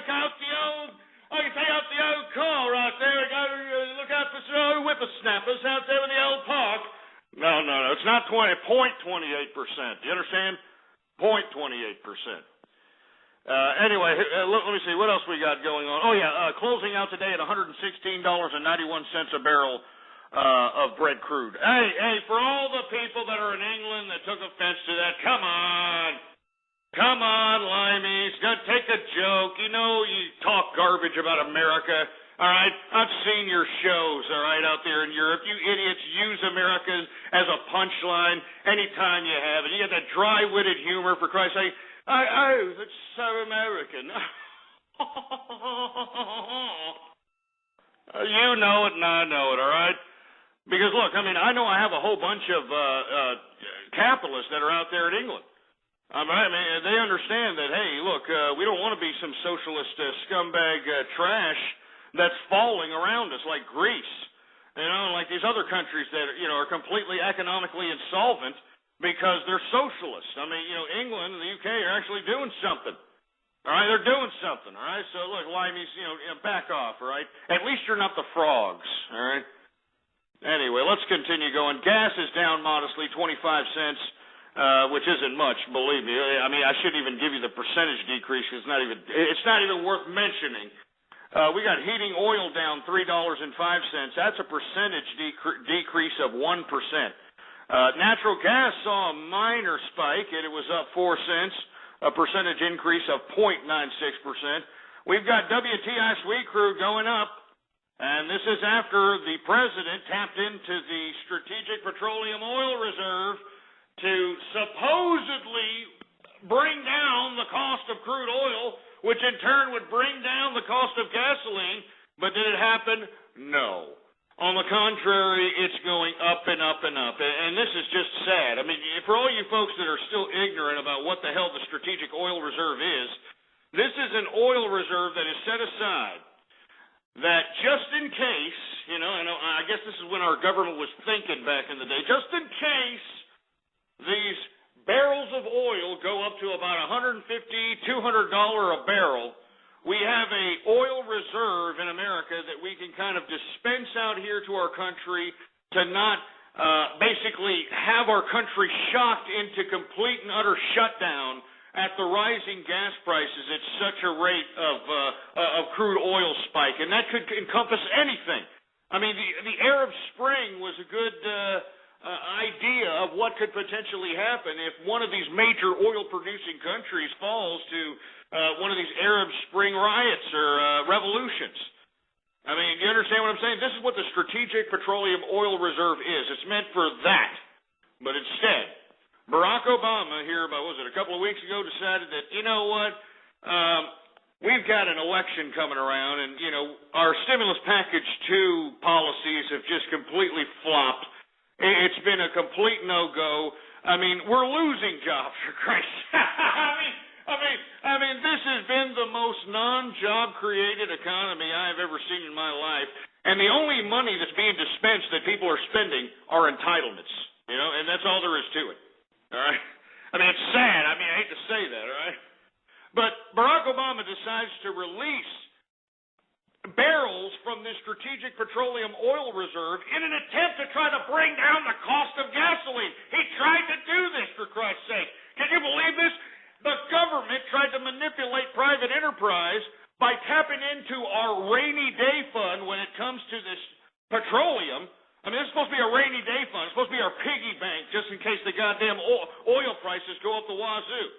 take out the old call right there. Go look out for some old whippersnappers out there in the old park. No. It's not 0.28%. Do you understand? 0.28%. Anyway, let me see. What else we got going on? Oh, yeah, closing out today at $116.91 a barrel of Brent crude. Hey, for all the people that are in England that took offense to that, come on, limeys, take a joke. You know you talk garbage about America, all right? I've seen your shows, all right, out there in Europe. You idiots use America as a punchline anytime you have it. You got that dry-witted humor, for Christ's sake. Oh, that's so American. You know it and I know it, all right? Because, look, I know I have a whole bunch of capitalists that are out there in England. They understand that, hey, look, we don't want to be some socialist scumbag trash that's falling around us like Greece, like these other countries that, are completely economically insolvent because they're socialists. England and the UK are actually doing something. All right, they're doing something, all right? So, look, limeys, back off, all right? At least you're not the frogs, all right? Anyway, let's continue going. Gas is down modestly, 25 cents, which isn't much, believe me. I shouldn't even give you the percentage decrease. It's not even worth mentioning. We got heating oil down $3.05. That's a percentage decrease of 1%. Natural gas saw a minor spike, and it was up 4 cents, a percentage increase of 0.96%. We've got WTI sweet crude going up. And this is after the president tapped into the Strategic Petroleum Oil Reserve to supposedly bring down the cost of crude oil, which in turn would bring down the cost of gasoline. But did it happen? No. On the contrary, it's going up and up and up. And this is just sad. For all you folks that are still ignorant about what the hell the Strategic Oil Reserve is, this is an oil reserve that is set aside that just in case, I guess this is when our government was thinking back in the day, just in case these barrels of oil go up to about $150, $200 a barrel, we have a oil reserve in America that we can kind of dispense out here to our country to not basically have our country shocked into complete and utter shutdown at the rising gas prices at such a rate of crude oil spike. And that could encompass anything. The Arab Spring was a good idea of what could potentially happen if one of these major oil-producing countries falls to one of these Arab Spring riots or revolutions. You understand what I'm saying? This is what the Strategic Petroleum Oil Reserve is. It's meant for that. But instead, Barack Obama here, about, a couple of weeks ago, decided that, you know what, we've got an election coming around, and, our stimulus package 2 policies have just completely flopped. It's been a complete no-go. We're losing jobs, for Christ's sake. This has been the most non-job-created economy I've ever seen in my life, and the only money that's being dispensed that people are spending are entitlements, and that's all there is to it. All right? It's sad. I hate to say that, all right? But Barack Obama decides to release barrels from this Strategic Petroleum Oil Reserve in an attempt to try to bring down the cost of gasoline. He tried to do this, for Christ's sake. Can you believe this? The government tried to manipulate private enterprise by tapping into our rainy day fund when it comes to this petroleum. This is supposed to be a rainy day fund. It's supposed to be our piggy bank just in case the goddamn oil prices go up the wazoo.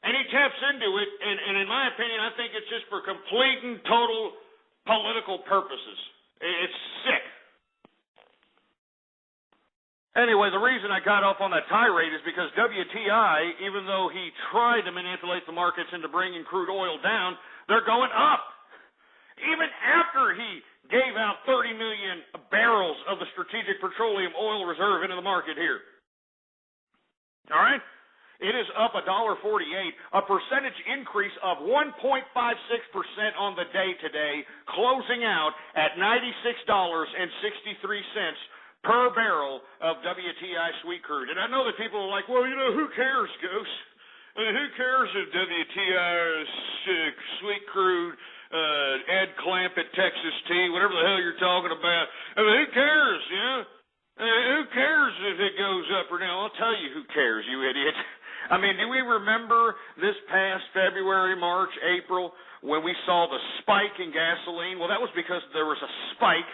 And he taps into it, and in my opinion, I think it's just for complete and total political purposes. It's sick. Anyway, the reason I got off on that tirade is because WTI, even though he tried to manipulate the markets into bringing crude oil down, they're going up. Even after he gave out 30 million barrels of the Strategic Petroleum Oil Reserve into the market here. All right? It is up $1.48, a percentage increase of 1.56% on the day today, closing out at $96.63 per barrel of WTI sweet crude. And I know that people are like, well, who cares, Ghost? I mean, who cares if WTI sweet crude, Ed Clamp at Texas Tea, whatever the hell you're talking about. I mean, who cares, you know? Who cares if it goes up or down? I'll tell you who cares, you idiot. I mean, do we remember this past February, March, April, when we saw the spike in gasoline? Well, that was because there was a spike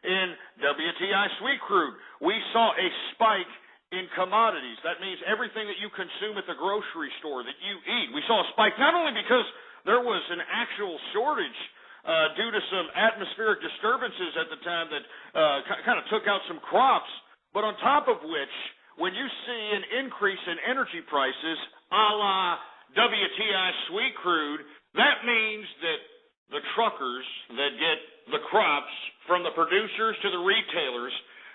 in WTI sweet crude. We saw a spike in commodities. That means everything that you consume at the grocery store, that you eat. We saw a spike not only because there was an actual shortage due to some atmospheric disturbances at the time that kind of took out some crops, but on top of which, when you see an increase in energy prices a la WTI sweet crude, that means that the truckers that get the crops from the producers to the retailers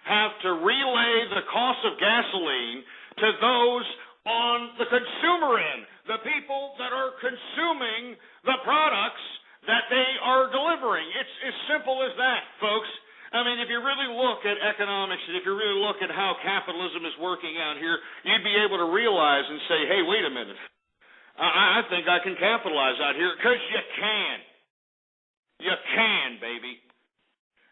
have to relay the cost of gasoline to those on the consumer end, the people that are consuming the products that they are delivering. It's as simple as that, folks. I mean, if you really look at economics and if you really look at how capitalism is working out here, you'd be able to realize and say, hey, wait a minute. I think I can capitalize out here, because you can. You can, baby.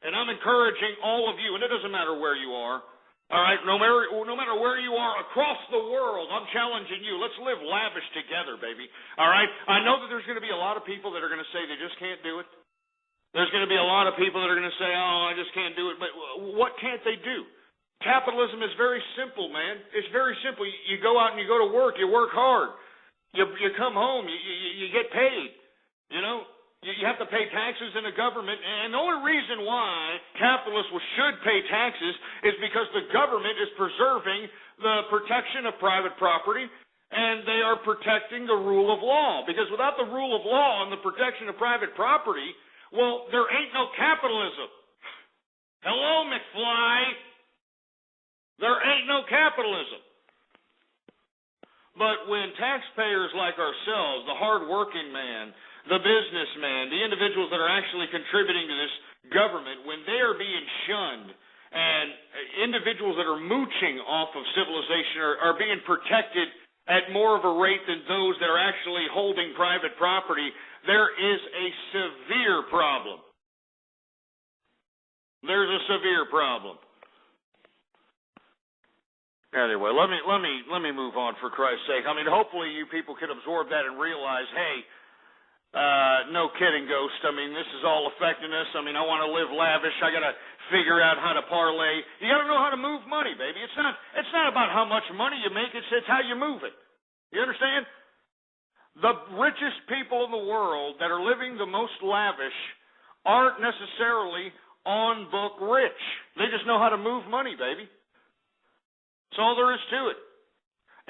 And I'm encouraging all of you, and it doesn't matter where you are, all right, no matter where you are across the world, I'm challenging you. Let's live lavish together, baby, all right? I know that there's going to be a lot of people that are going to say they just can't do it. There's going to be a lot of people that are going to say, oh, I just can't do it. But what can't they do? Capitalism is very simple, man. It's very simple. You go out and you go to work. You work hard. You come home. You get paid, you know. You have to pay taxes in the government, and the only reason why capitalists should pay taxes is because the government is preserving the protection of private property, and they are protecting the rule of law. Because without the rule of law and the protection of private property, well, there ain't no capitalism. Hello, McFly. There ain't no capitalism. But when taxpayers like ourselves, the hard-working man, the businessman, the individuals that are actually contributing to this government, when they are being shunned and individuals that are mooching off of civilization are being protected at more of a rate than those that are actually holding private property, there is a severe problem. There's a severe problem. Anyway, let me move on, for Christ's sake. I mean, hopefully you people can absorb that and realize, hey, no kidding, Ghost. I mean, this is all affecting us. I mean, I want to live lavish. I got to figure out how to parlay. You got to know how to move money, baby. It's not about how much money you make. It's how you move it. You understand? The richest people in the world that are living the most lavish aren't necessarily on-book rich. They just know how to move money, baby. That's all there is to it.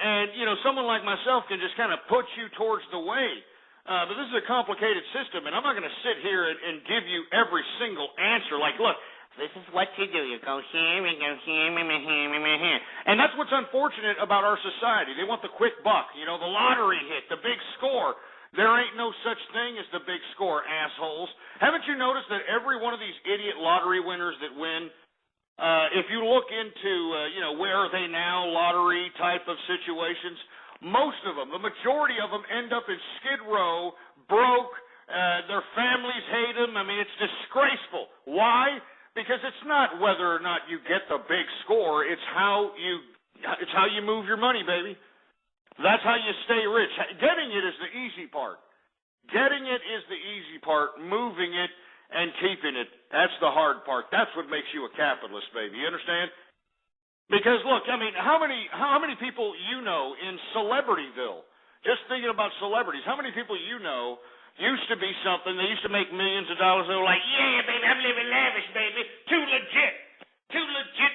And, you know, someone like myself can just kind of put you towards the way. But this is a complicated system, and I'm not going to sit here and give you every single answer. Like, look, this is what you do. You go here and go here and here. And that's what's unfortunate about our society. They want the quick buck, you know, the lottery hit, the big score. There ain't no such thing as the big score, assholes. Haven't you noticed that every one of these idiot lottery winners that win, if you look into, you know, where are they now lottery type of situations, most of them, the majority of them end up in Skid Row, broke, their families hate them. I mean, it's disgraceful. Why? Because it's not whether or not you get the big score, it's how you move your money, baby. That's how you stay rich. Getting it is the easy part. Getting it is the easy part. Moving it and keeping it, that's the hard part. That's what makes you a capitalist, baby. You understand? Because, look, I mean, how many people you know in Celebrityville, just thinking about celebrities, how many people you know used to be something, they used to make millions of dollars, they were like, yeah, baby, I'm living lavish, baby, too legit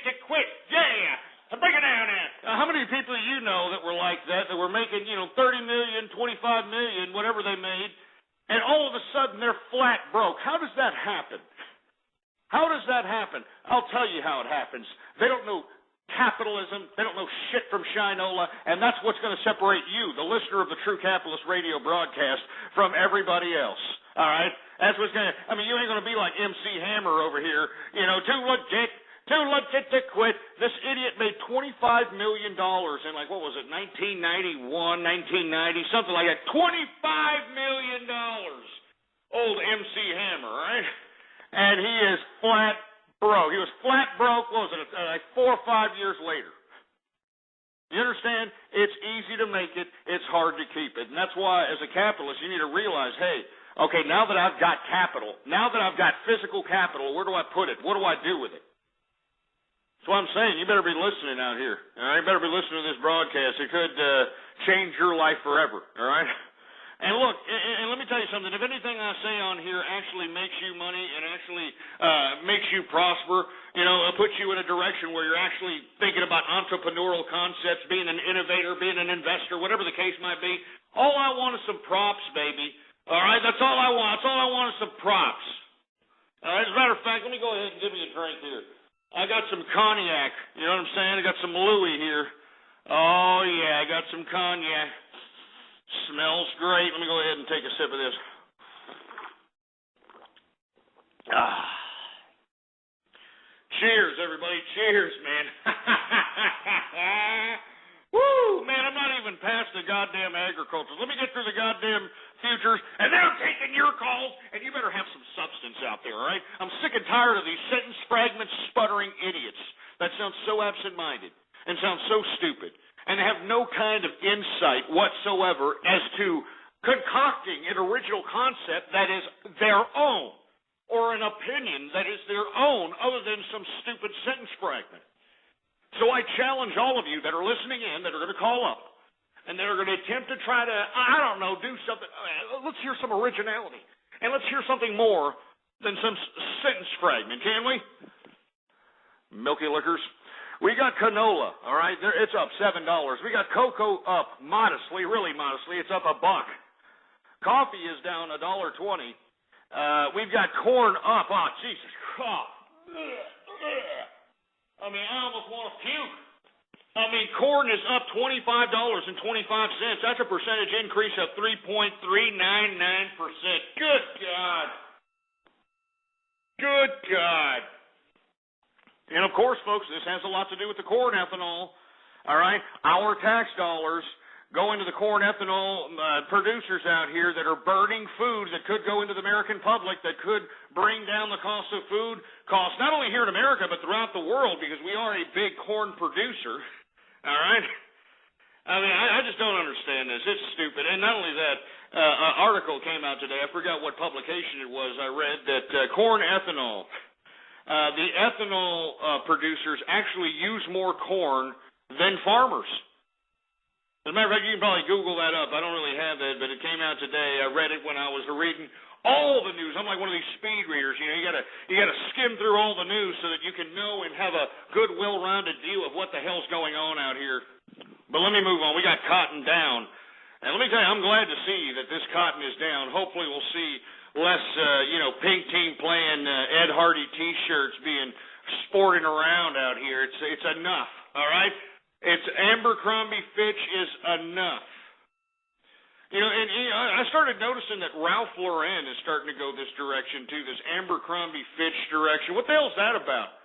to quit, yeah, bring it down now. How many people you know that were like that were making, you know, 30 million, 25 million, whatever they made, and all of a sudden they're flat broke? How does that happen? How does that happen? I'll tell you how it happens. They don't know capitalism. They don't know shit from Shinola, and that's what's going to separate you, the listener of the True Capitalist radio broadcast, from everybody else. All right? That's what's going to, I mean, you ain't going to be like MC Hammer over here, you know, too legit too legit to quit. This idiot made $25 million in, like, what was it, 1991, 1990, something like that. $25 million. Old MC Hammer, right? And he is flat broke. He was flat broke, what was it, like 4 or 5 years later. You understand? It's easy to make it. It's hard to keep it. And that's why, as a capitalist, you need to realize, hey, okay, now that I've got capital, now that I've got physical capital, where do I put it? What do I do with it? That's what I'm saying. You better be listening out here. All right? You better be listening to this broadcast. It could change your life forever. All right? And look, and let me tell you something. If anything I say on here actually makes you money and actually makes you prosper, you know, puts you in a direction where you're actually thinking about entrepreneurial concepts, being an innovator, being an investor, whatever the case might be, all I want is some props, baby. All right? That's all I want. That's all I want is some props. All right? As a matter of fact, let me go ahead and give me a drink here. I got some cognac. You know what I'm saying? I got some Louis here. Oh, yeah, I got some cognac. Smells great. Let me go ahead and take a sip of this. Cheers, everybody. Cheers, man. Woo, man, I'm not even past the goddamn agriculture. Let me get through the goddamn futures, and then I'm taking your calls, and you better have some substance out there, all right? I'm sick and tired of these sentence fragment sputtering idiots that sound so absent-minded and sound so stupid and have no kind of insight whatsoever as to concocting an original concept that is their own or an opinion that is their own other than some stupid sentence fragment. So I challenge all of you that are listening in, that are going to call up, and that are going to attempt to try to, I don't know, do something. Let's hear some originality. And let's hear something more than some sentence fragment, can we? Milky Liquors. We got canola, all right? It's up $7. We got cocoa up modestly, really modestly. It's up $1. Coffee is down $1.20. We've got corn up. Oh, Jesus Christ. I mean, I almost want to puke. I mean, corn is up $25.25. That's a percentage increase of 3.399%. Good God. Good God. And, of course, folks, this has a lot to do with the corn ethanol, all right? Our tax dollars go into the corn ethanol producers out here that are burning food that could go into the American public, that could bring down the cost of food costs, not only here in America, but throughout the world, because we are a big corn producer, all right? I mean, I just don't understand this. It's stupid. And not only that, an article came out today. I forgot what publication it was. I read that corn ethanol, the ethanol producers actually use more corn than farmers. As a matter of fact, you can probably Google that up. I don't really have that, but it came out today. I read it when I was reading all the news. I'm like one of these speed readers. You know, you gotta skim through all the news so that you can know and have a good, well-rounded view of what the hell's going on out here. But let me move on. We got cotton down. And let me tell you, I'm glad to see that this cotton is down. Hopefully we'll see less, pink team playing Ed Hardy T-shirts being sporting around out here. It's enough, all right? It's Abercrombie Fitch is enough. You know, and I started noticing that Ralph Lauren is starting to go this direction too, this Abercrombie Fitch direction. What the hell is that about?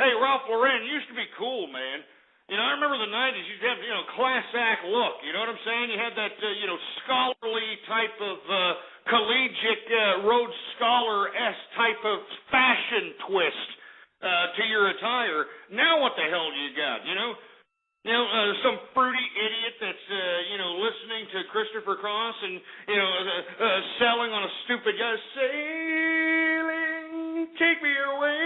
Hey, Ralph Lauren used to be cool, man. You know, I remember the 90s, you'd have, class act look. You know what I'm saying? You had that, scholarly type of collegiate Rhodes Scholar-esque type of fashion twist to your attire. Now what the hell do you got, some fruity idiot that's, listening to Christopher Cross and, selling on a stupid yacht, sailing, take me away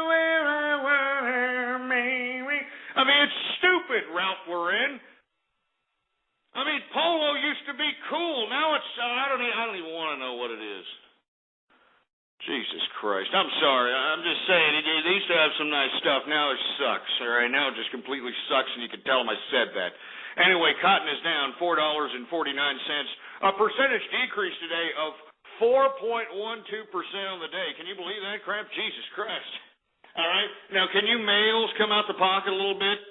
where I want, maybe. I mean, it's stupid, Ralph Lauren. I mean, polo used to be cool. Now it's, I don't even want to know what it is. Jesus Christ. I'm sorry. I'm just saying, they used to have some nice stuff. Now it sucks, all right? Now it just completely sucks, and you can tell them I said that. Anyway, cotton is down $4.49. A percentage decrease today of 4.12% on the day. Can you believe that crap? Jesus Christ. All right? Now, can you males come out the pocket a little bit?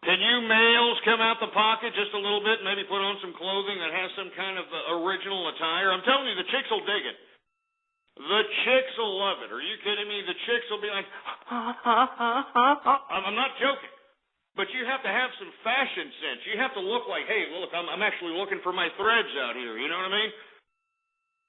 Can you males come out the pocket just a little bit and maybe put on some clothing that has some kind of original attire? I'm telling you, the chicks will dig it. The chicks will love it. Are you kidding me? The chicks will be like, I'm not joking. But you have to have some fashion sense. You have to look like, hey, look, I'm actually looking for my threads out here. You know what I mean?